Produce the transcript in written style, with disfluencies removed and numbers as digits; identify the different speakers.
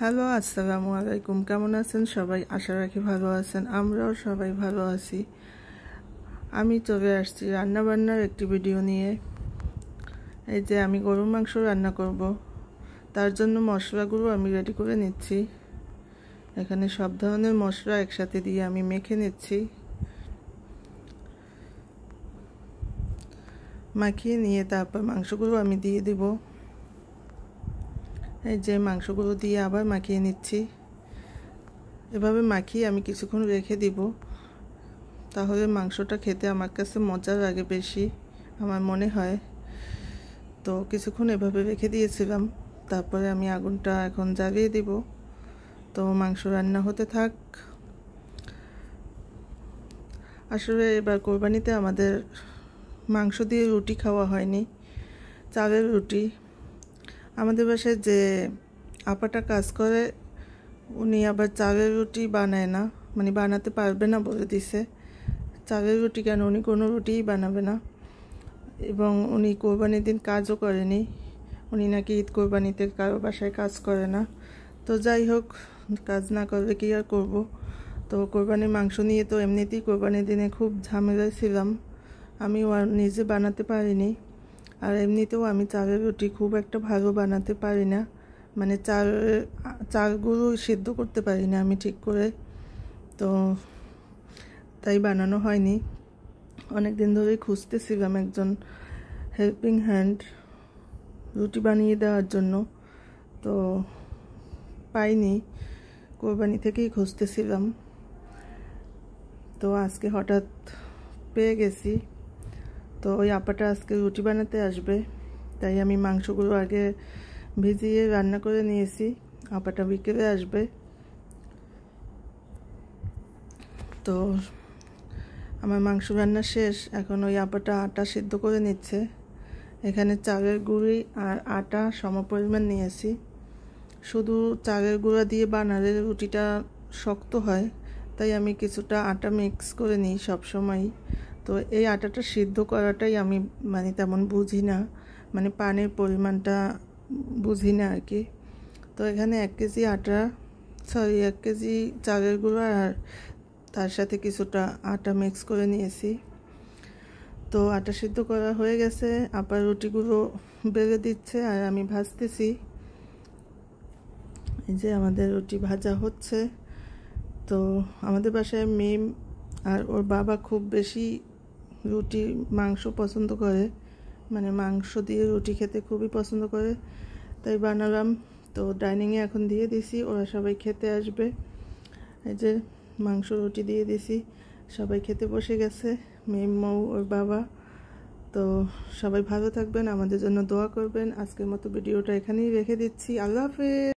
Speaker 1: Hello, আসসালামু আলাইকুম। কেমন আছেন সবাই? আশা রাখি ভালো আছেন। আমরাও সবাই ভালো আছি। আমি চলে আসছি রান্নাবান্নার একটি ভিডিও নিয়ে। এই যে আমি গরুর মাংস রান্না করব, তার জন্য মশলাগুলো আমি রেডি করে নিচ্ছি। এখানে সব ধরনের মশলা একসাথে দিয়ে আমি মেখে নিচ্ছি। মাখিয়ে নিয়ে তারপর মাংসগুলো আমি দিয়ে দিব। এই যে মাংসগুলো দিয়ে আবার মাখিয়ে নিচ্ছি। এভাবে মাখিয়ে আমি কিছুক্ষণ রেখে দিব, তাহলে মাংসটা খেতে আমার কাছে মজা লাগে বেশি, আমার মনে হয়। তো কিছুক্ষণ এভাবে রেখে দিয়েছিলাম। তারপরে আমি আগুনটা এখন জ্বালিয়ে দিব। তো মাংস রান্না হতে থাক। আসলে এবার কোরবানিতে আমাদের মাংস দিয়ে রুটি খাওয়া হয়নি, চালের রুটি। আমাদের বাসায় যে আপাটা কাজ করে, উনি আবার চালের রুটি বানায় না, মানে বানাতে পারবে না বলে দিছে। চালের রুটি কেন, উনি কোনো রুটিই বানাবে না। এবং উনি কোরবানির দিন কাজও করেনি। উনি নাকি ঈদ কোরবানিতে কারো বাসায় কাজ করে না। তো যাই হোক, কাজ না করলে কি আর করবো। তো কোরবানির মাংস নিয়ে তো এমনিতেই কোরবানির দিনে খুব ঝামেলায় ছিলাম। আমিও আর নিজে বানাতে পারিনি। আর এমনিতেও আমি চালের রুটি খুব একটা ভালো বানাতে পারি না, মানে চালগুলো সিদ্ধ করতে পারি না আমি ঠিক করে। তো তাই বানানো হয়নি। অনেক দিন ধরেই খুঁজতেছিলাম একজন হেল্পিং হ্যান্ড রুটি বানিয়ে দেওয়ার জন্য, তো পাইনি। কোরবানি থেকেই খুঁজতেছিলাম, তো আজকে হঠাৎ পেয়ে গেছি। তো ওই আপাটা আজকে রুটি বানাতে আসবে, তাই আমি মাংসগুলো আগে ভিজিয়ে রান্না করে নিয়েছি। আপাটা বিকেলে আসবে। তো আমার মাংস রান্না শেষ। এখন ওই আপাটা আটা সিদ্ধ করে নিচ্ছে। এখানে চালের গুঁড়ি আর আটা সমপরিমাণ নিয়েছি। শুধু চালের গুঁড়া দিয়ে বানালে রুটিটা শক্ত হয়, তাই আমি কিছুটা আটা মিক্স করে নিই সবসময়। তো এই আটাটা সিদ্ধ করাটাই আমি মানে তেমন বুঝি না, মানে পানির পরিমাণটা বুঝি না আর কি। তো এখানে 1 কেজি চালের গুঁড়া আর তার সাথে কিছুটা আটা মিক্স করে নিয়েছি। তো আটা সিদ্ধ করা হয়ে গেছে। আবার রুটিগুলো বেলে দিচ্ছে আর আমি ভাজতেছি। এই যে আমাদের রুটি ভাজা হচ্ছে। তো আমাদের বাসায় মিম আর ওর বাবা খুব বেশি রুটি মাংস পছন্দ করে, মানে মাংস দিয়ে রুটি খেতে খুবই পছন্দ করে, তাই বানালাম। তো ডাইনিংয়ে এখন দিয়ে দিছি, ওরা সবাই খেতে আসবে। এই যে মাংস রুটি দিয়ে দিছি, সবাই খেতে বসে গেছে, মিম, মৌ, ওর বাবা। তো সবাই ভালো থাকবেন, আমাদের জন্য দোয়া করবেন। আজকের মতো ভিডিওটা এখানেই রেখে দিচ্ছি। আল্লাহ হাফেজ।